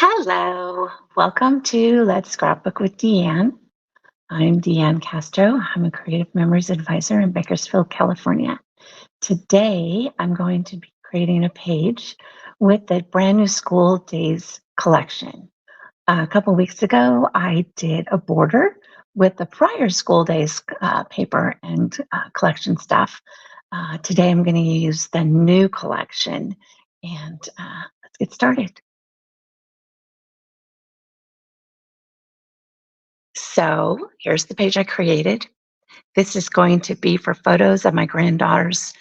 Hello, welcome to Let's Scrapbook with Deanne. I'm Deanne Castro. I'm a creative memories advisor in Bakersfield, California. Today, I'm going to be creating a page with the brand new School Dayz collection. A couple weeks ago, I did a border with the prior School Dayz paper and collection stuff. Today, I'm going to use the new collection, and let's get started. So here's the page I created. This is going to be for photos of my granddaughter's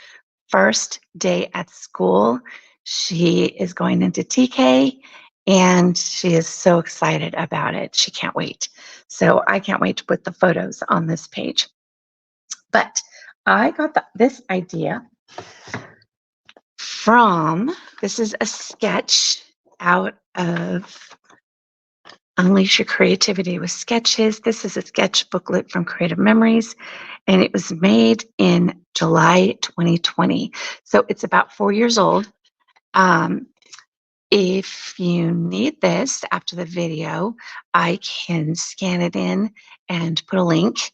first day at school. She is going into TK and she is so excited about it. She can't wait. So I can't wait to put the photos on this page. But I got this idea from, this is a sketch out of Unleash Your Creativity with Sketches. This is a sketch booklet from Creative Memories, and it was made in July 2020. So it's about 4 years old. If you need this after the video, I can scan it in and put a link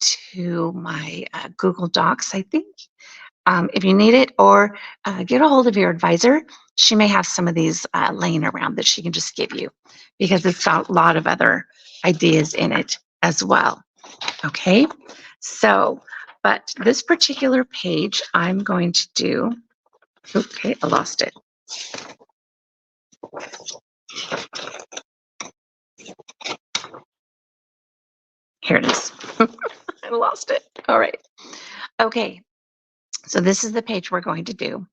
to my Google Docs, I think. If you need it, or get a hold of your advisor. She may have some of these laying around that she can just give you, because it's got a lot of other ideas in it as well. Okay, so, but this particular page I'm going to do, okay, I lost it. Here it is. I lost it. All right. Okay, so this is the page we're going to do.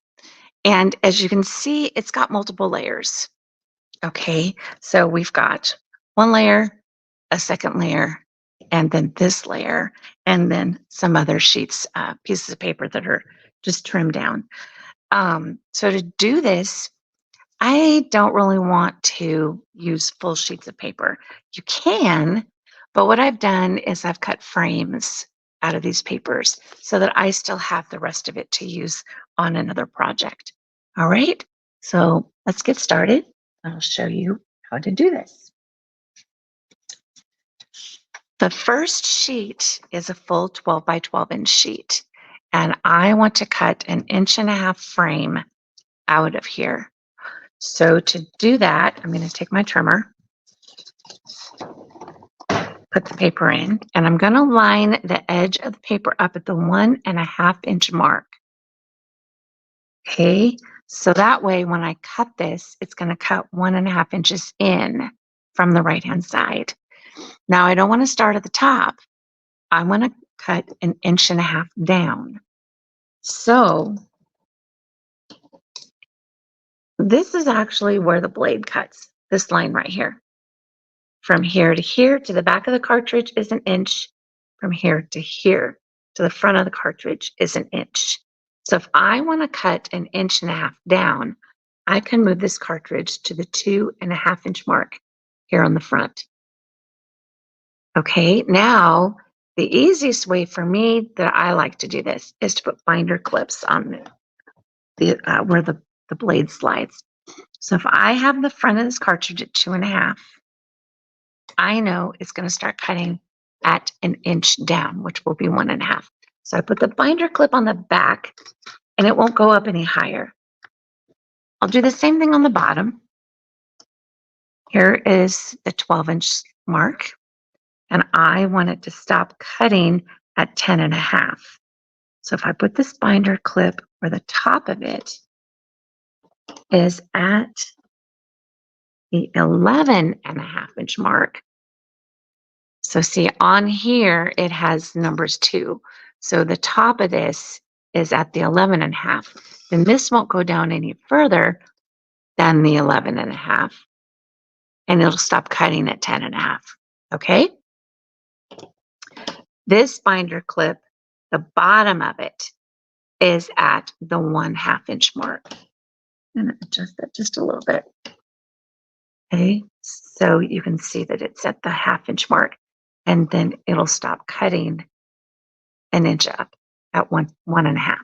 And as you can see, it's got multiple layers. Okay, so we've got one layer, a second layer, and then this layer, and then some other sheets, pieces of paper that are just trimmed down. So to do this, I don't really want to use full sheets of paper. You can, but what I've done is I've cut frames out of these papers so that I still have the rest of it to use on another project. All right, so let's get started. I'll show you how to do this. The first sheet is a full 12 by 12 inch sheet, and I want to cut 1.5 inch frame out of here. So to do that, I'm going to take my trimmer, put the paper in, and I'm going to line the edge of the paper up at the 1.5 inch mark. Okay, so that way when I cut this, it's going to cut 1.5 inches in from the right-hand side. Now, I don't want to start at the top. I want to cut 1.5 inches down. So this is actually where the blade cuts, this line right here. From here to the back of the cartridge is 1 inch. From here to the front of the cartridge is 1 inch. So if I want to cut 1.5 inches down, I can move this cartridge to the 2.5 inch mark here on the front. Okay, now the easiest way for me that I like to do this is to put binder clips on where the blade slides. So if I have the front of this cartridge at 2.5, I know it's going to start cutting at 1 inch down, which will be 1.5. So I put the binder clip on the back and it won't go up any higher. I'll do the same thing on the bottom. Here is the 12 inch mark, and I want it to stop cutting at 10.5. So if I put this binder clip where the top of it is at the 11.5 inch mark. So see, on here, it has numbers 2. So the top of this is at the 11.5. Then this won't go down any further than the 11.5. And it'll stop cutting at 10.5. Okay? This binder clip, the bottom of it is at the 1/2 inch mark. I'm going to adjust that just a little bit. Okay, so you can see that it's at the 1/2 inch mark, and then it'll stop cutting 1 inch up at 1.5.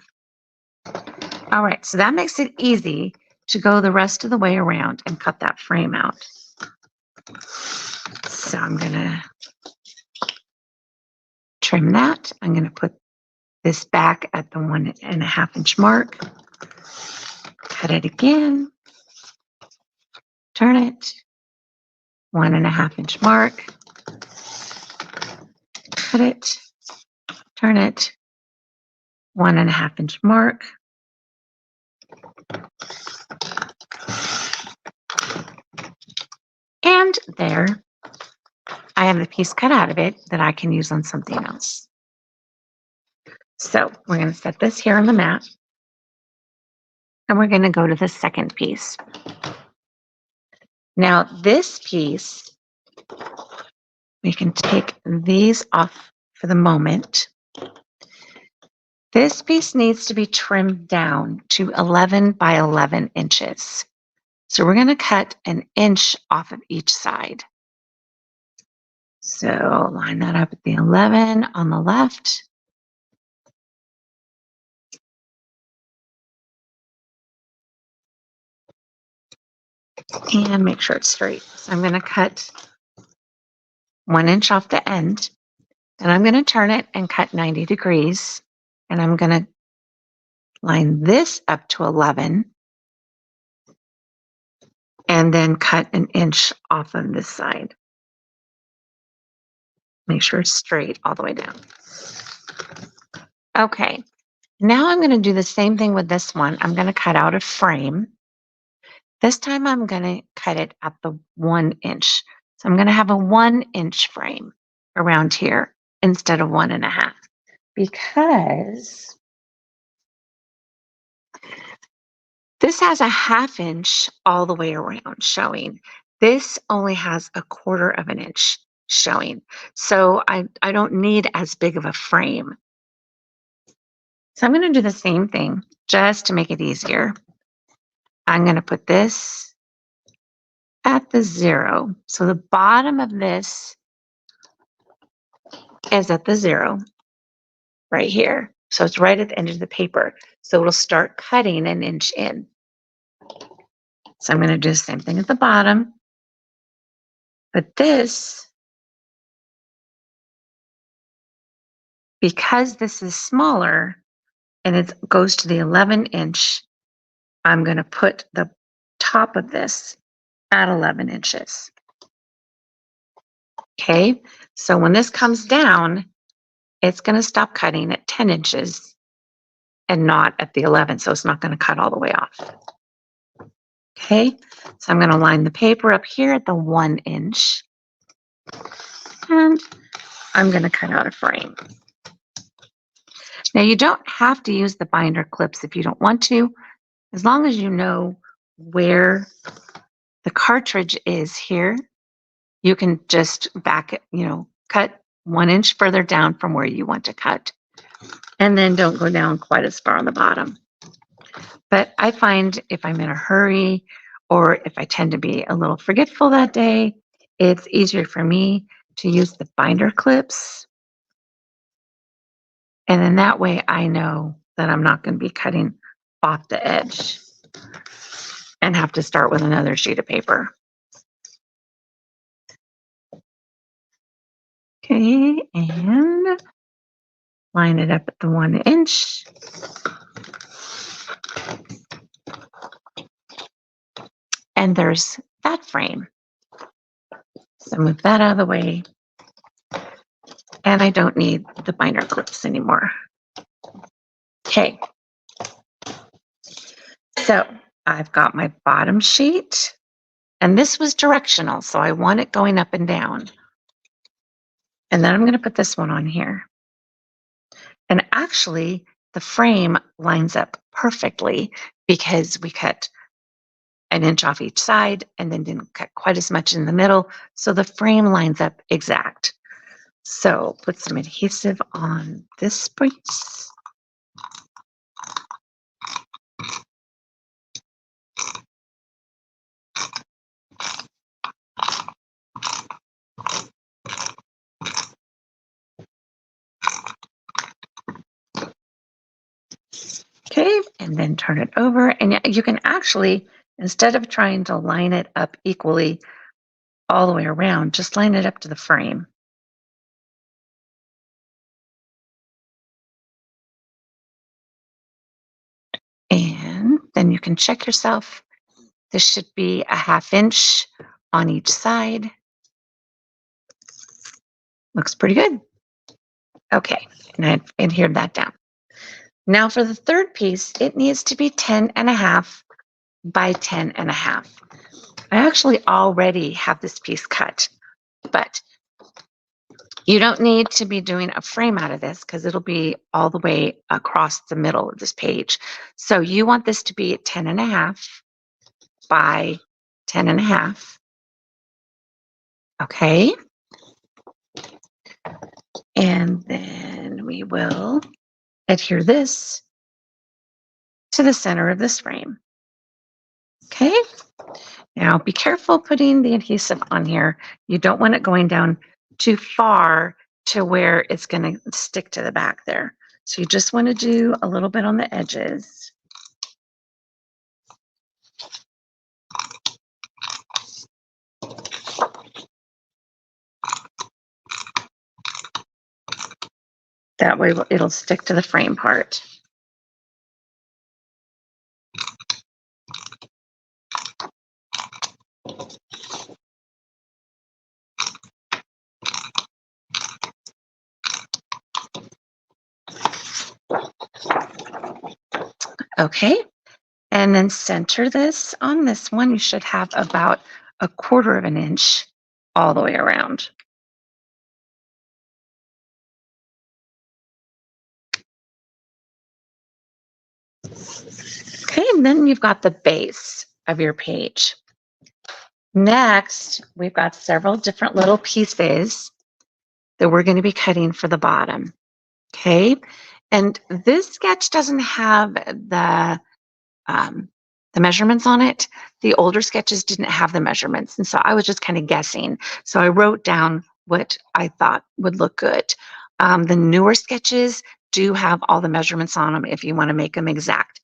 All right, so that makes it easy to go the rest of the way around and cut that frame out. So I'm going to trim that. I'm going to put this back at the 1.5 inch mark. Cut it again. Turn it. 1.5 inch mark. Cut it. Turn it. 1.5 inch mark. And there, I have the piece cut out of it that I can use on something else. So we're going to set this here on the mat. And we're going to go to the second piece. Now this piece, we can take these off for the moment. This piece needs to be trimmed down to 11 by 11 inches. So we're going to cut 1 inch off of each side. So line that up at the 11 on the left. And make sure it's straight. So I'm going to cut 1 inch off the end. And I'm going to turn it and cut 90 degrees. And I'm going to line this up to 11. And then cut 1 inch off on this side. Make sure it's straight all the way down. Okay, now I'm going to do the same thing with this one. I'm going to cut out a frame. This time I'm going to cut it at the 1 inch. So I'm going to have a 1 inch frame around here instead of 1.5, because this has a 1/2 inch all the way around showing. This only has a 1/4 inch showing. So I don't need as big of a frame. So I'm going to do the same thing just to make it easier. I'm going to put this at the 0. So the bottom of this is at the 0 right here. So it's right at the end of the paper. So it'll start cutting 1 inch in. So I'm going to do the same thing at the bottom. But this, because this is smaller and it goes to the 11 inch, I'm going to put the top of this at 11 inches. Okay, so when this comes down, it's going to stop cutting at 10 inches and not at the 11, so it's not going to cut all the way off. Okay, so I'm going to line the paper up here at the 1 inch, and I'm going to cut out a frame. Now you don't have to use the binder clips if you don't want to, as long as you know where the cartridge is here. You can just back it, cut 1 inch further down from where you want to cut. And then don't go down quite as far on the bottom. But I find if I'm in a hurry or if I tend to be a little forgetful that day, it's easier for me to use the binder clips. And then that way I know that I'm not going to be cutting off the edge and have to start with another sheet of paper. Okay, and line it up at the 1 inch. And there's that frame. So move that out of the way. And I don't need the binder clips anymore. Okay. So I've got my bottom sheet. And this was directional, so I want it going up and down. And then I'm going to put this one on here. And actually, the frame lines up perfectly because we cut 1 inch off each side and then didn't cut quite as much in the middle. So the frame lines up exact. So put some adhesive on this piece. Okay, and then turn it over. And you can actually, instead of trying to line it up equally all the way around, just line it up to the frame. And then you can check yourself. This should be a 1/2 inch on each side. Looks pretty good. Okay, and I adhered that down. Now for the third piece, it needs to be 10.5 by 10.5. I actually already have this piece cut, but you don't need to be doing a frame out of this because it'll be all the way across the middle of this page. So you want this to be 10.5 by 10.5. Okay. And then we will adhere this to the center of this frame. Okay. Now be careful putting the adhesive on here. You don't want it going down too far to where it's going to stick to the back there. So you just want to do a little bit on the edges. That way it'll stick to the frame part. Okay. And then center this on this one. You should have about 1/4 inch all the way around. Okay, and then you've got the base of your page. Next, we've got several different little pieces that we're going to be cutting for the bottom. Okay, and this sketch doesn't have the measurements on it. The older sketches didn't have the measurements, and so I was just kind of guessing. So I wrote down what I thought would look good. The newer sketches do have all the measurements on them if you want to make them exact.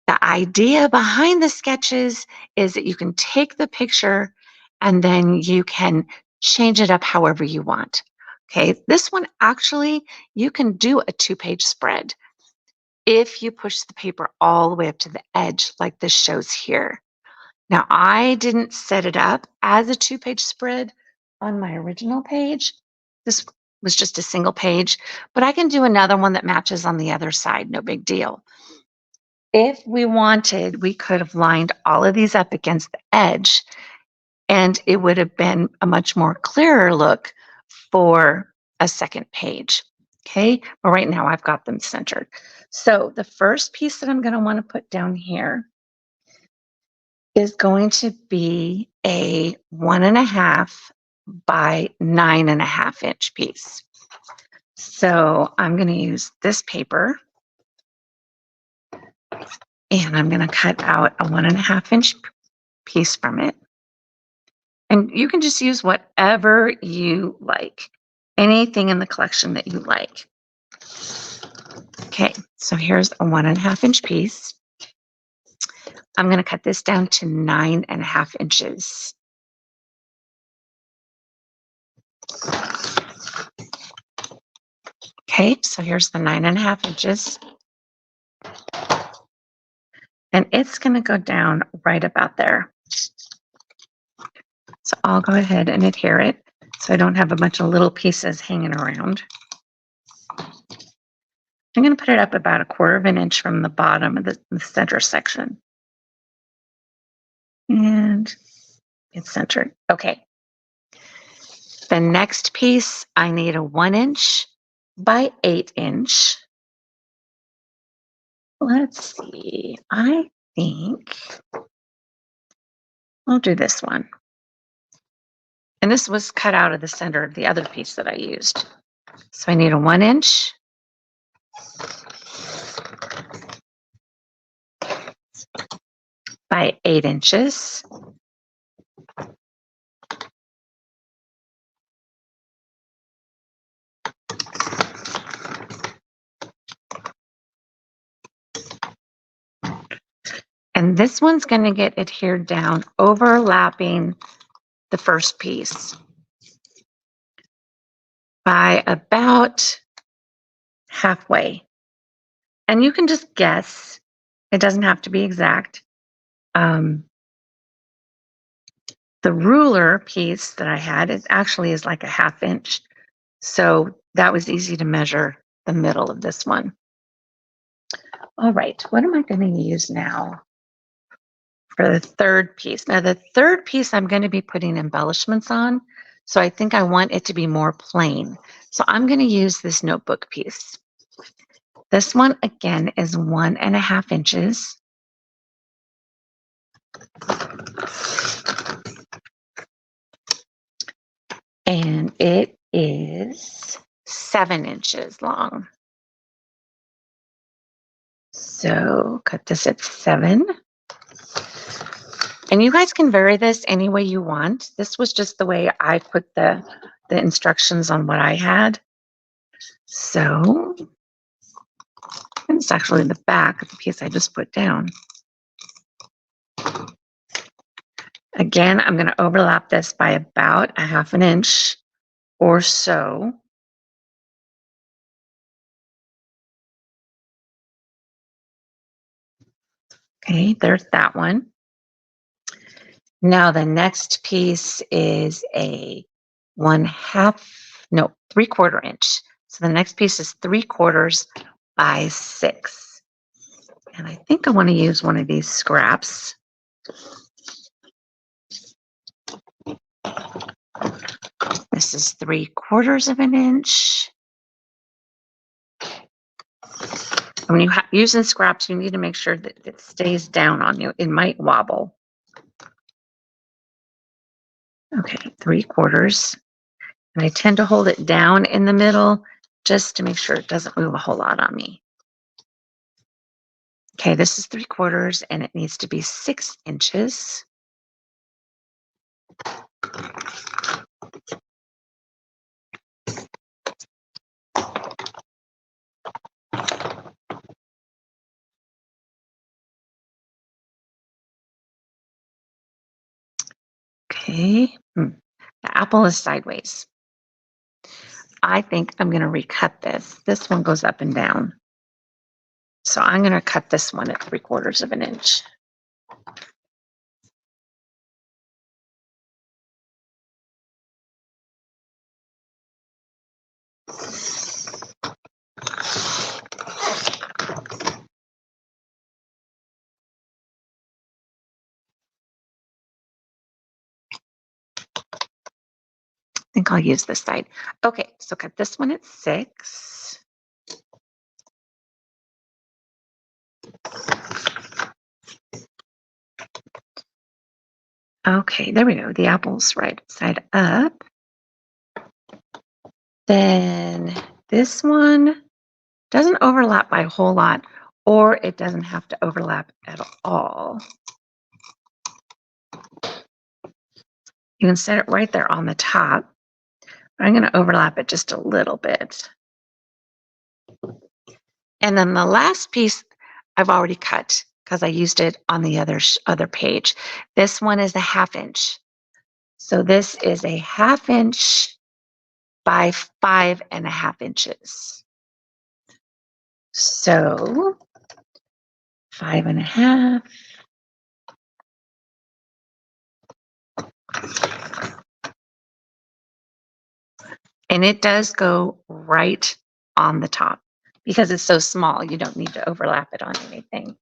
The idea behind the sketches is that you can take the picture and then you can change it up however you want. Okay, this one actually, you can do a 2-page spread if you push the paper all the way up to the edge like this shows here. Now, I didn't set it up as a 2-page spread on my original page. This was just a single page, but I can do another one that matches on the other side, no big deal. If we wanted, we could have lined all of these up against the edge, and it would have been a much more clearer look for a second page. Okay, but right now I've got them centered. So the first piece that I'm going to want to put down here is going to be a 1.5 by 9.5 inch piece. So I'm going to use this paper. And I'm going to cut out a 1.5 inch piece from it. And you can just use whatever you like, anything in the collection that you like. Okay, so here's a 1.5 inch piece. I'm going to cut this down to 9.5 inches. Okay, so here's the 9.5 inches. And it's going to go down right about there. So I'll go ahead and adhere it so I don't have a bunch of little pieces hanging around. I'm going to put it up about 1/4 inch from the bottom of the center section. And it's centered. Okay. The next piece, I need a 1 inch by 8 inch. Let's see. I think I'll do this one. And this was cut out of the center of the other piece that I used. So I need a 1 inch by 8 inches. And this one's going to get adhered down, overlapping the first piece by about halfway. And you can just guess. It doesn't have to be exact. The ruler piece that I had, it actually is like a 1/2 inch. So that was easy to measure the middle of this one. All right, what am I going to use now for the third piece? Now, the third piece I'm going to be putting embellishments on. So I think I want it to be more plain. So I'm going to use this notebook piece. This one, again, is 1.5 inches. And it is 7 inches long. So cut this at 7. And you guys can vary this any way you want. This was just the way I put the instructions on what I had. So it's actually the back of the piece I just put down. Again, I'm going to overlap this by about 1/2 inch or so. Okay, there's that one. Now the next piece is a 3/4 inch. So the next piece is 3/4 by 6. And I think I want to use one of these scraps. This is 3/4 of an inch. When you're using scraps, you need to make sure that it stays down on you. It might wobble. Okay, 3/4. And I tend to hold it down in the middle just to make sure it doesn't move a whole lot on me. Okay, this is 3/4 and it needs to be 6 inches. Okay, the apple is sideways. I think I'm going to recut this. This one goes up and down. So I'm going to cut this one at 3/4 of an inch. I think I'll use this side. Okay, so cut this one at 6. Okay, there we go. The apple's right side up. Then this one doesn't overlap by a whole lot, or it doesn't have to overlap at all. You can set it right there on the top. But I'm going to overlap it just a little bit. And then the last piece I've already cut because I used it on the other page. This one is a 1/2 inch. So this is a 1/2 inch by 5.5 inches. So 5.5. And it does go right on the top because it's so small. You don't need to overlap it on anything.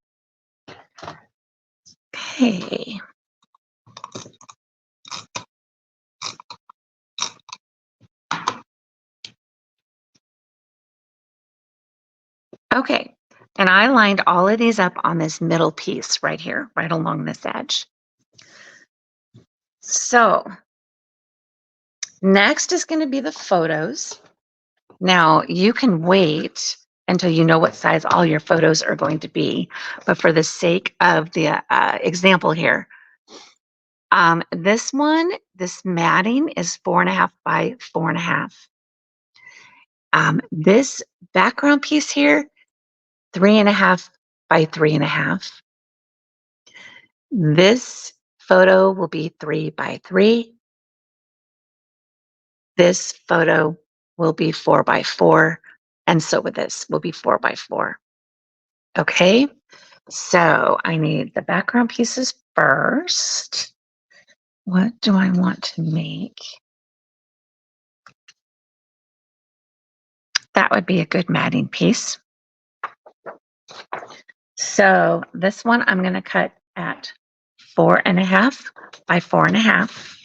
Okay. Okay. And I lined all of these up on this middle piece right here, right along this edge. So next is going to be the photos. Now you can wait until you know what size all your photos are going to be. But for the sake of the example here, this matting is 4.5 by 4.5. This background piece here, 3.5 by 3.5. This photo will be 3 by 3. This photo will be 4 by 4. And so with this will be 4 by 4. Okay, so I need the background pieces first. What do I want to make? That would be a good matting piece. So this one I'm going to cut at 4.5 by 4.5.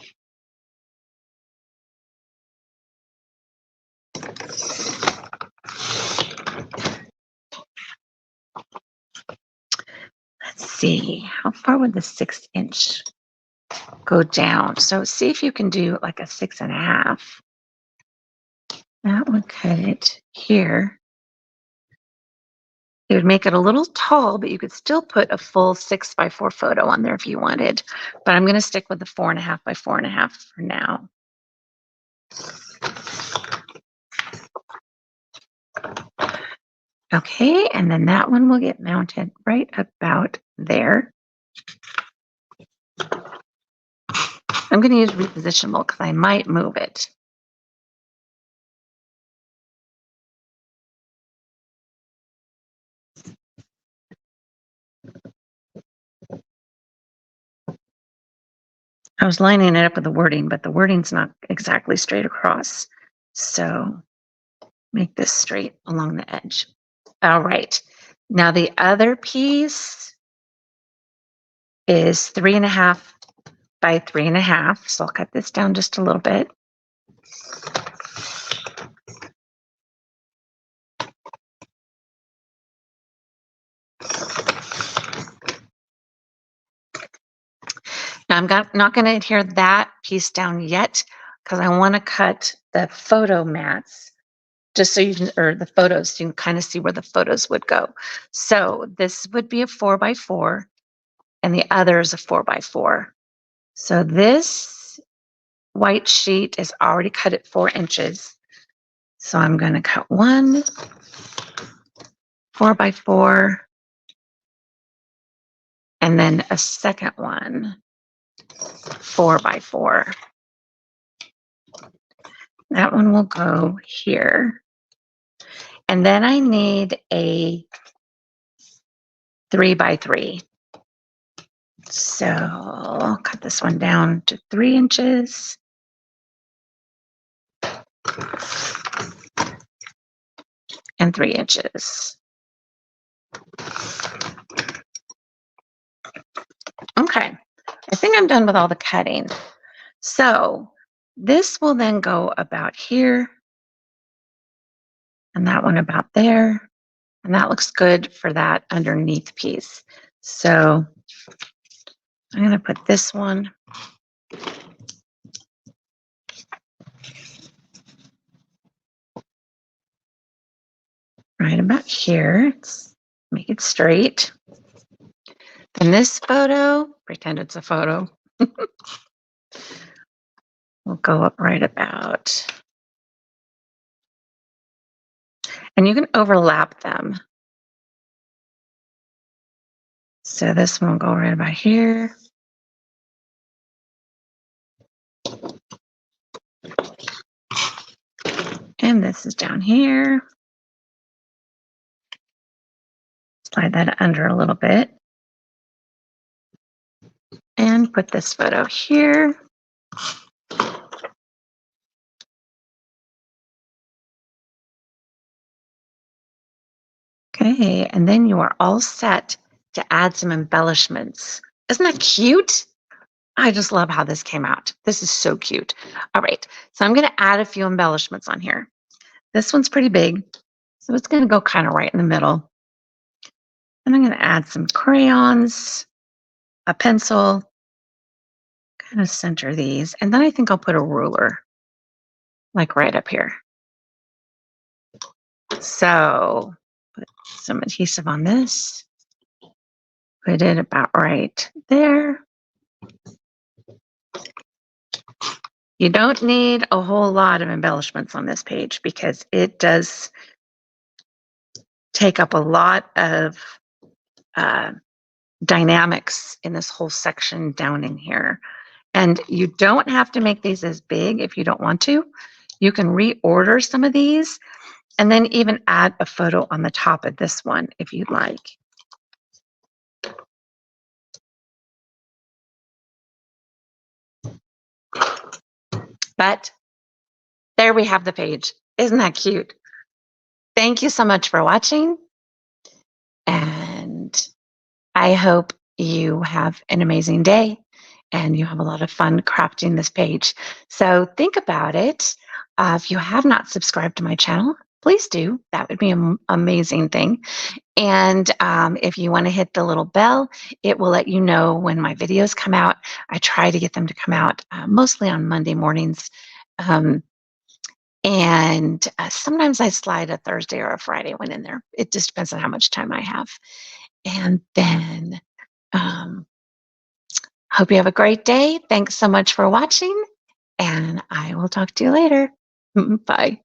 Let's see, how far would the 6-inch go down? So see if you can do like a 6.5. That would cut it here. It would make it a little tall, but you could still put a full 6 by 4 photo on there if you wanted. But I'm going to stick with the 4.5 by 4.5 for now. Okay, and then that one will get mounted right about there. I'm going to use repositionable because I might move it. I was lining it up with the wording, but the wording's not exactly straight across. So make this straight along the edge. All right. Now the other piece is 3.5 by 3.5. So I'll cut this down just a little bit. Now I'm not going to adhere that piece down yet because I want to cut the photo mats just so you can, or the photos, so you can kind of see where the photos would go. So this would be a 4 by 4 and the other is a 4 by 4. So this white sheet is already cut at 4 inches. So I'm going to cut one 4 by 4 and then a second one 4 by 4. That one will go here. And then I need a 3 by 3. So I'll cut this one down to 3 inches. And 3 inches. Okay, I think I'm done with all the cutting. So this will then go about here, and that one about there, and that looks good for that underneath piece. So I'm going to put this one right about here. Let's make it straight. Then this photo, pretend it's a photo, will go up right about. And you can overlap them. So this one will go right about here. And this is down here. Slide that under a little bit. And put this photo here. Okay, and then you are all set to add some embellishments. Isn't that cute? I just love how this came out. This is so cute. All right, so I'm going to add a few embellishments on here. This one's pretty big, so it's going to go kind of right in the middle. And I'm going to add some crayons, a pencil, kind of center these. And then I think I'll put a ruler, like right up here. So put some adhesive on this. Put it about right there. You don't need a whole lot of embellishments on this page because it does take up a lot of dynamics in this whole section down in here. And you don't have to make these as big if you don't want to. You can reorder some of these and then even add a photo on the top of this one if you'd like. But there we have the page. Isn't that cute? Thank you so much for watching. And I hope you have an amazing day and you have a lot of fun crafting this page. So think about it. If you have not subscribed to my channel, please do. That would be an amazing thing. And if you want to hit the little bell, it will let you know when my videos come out. I try to get them to come out mostly on Monday mornings. And sometimes I slide a Thursday or a Friday one in there. It just depends on how much time I have. And then hope you have a great day. Thanks so much for watching, and I will talk to you later. Bye.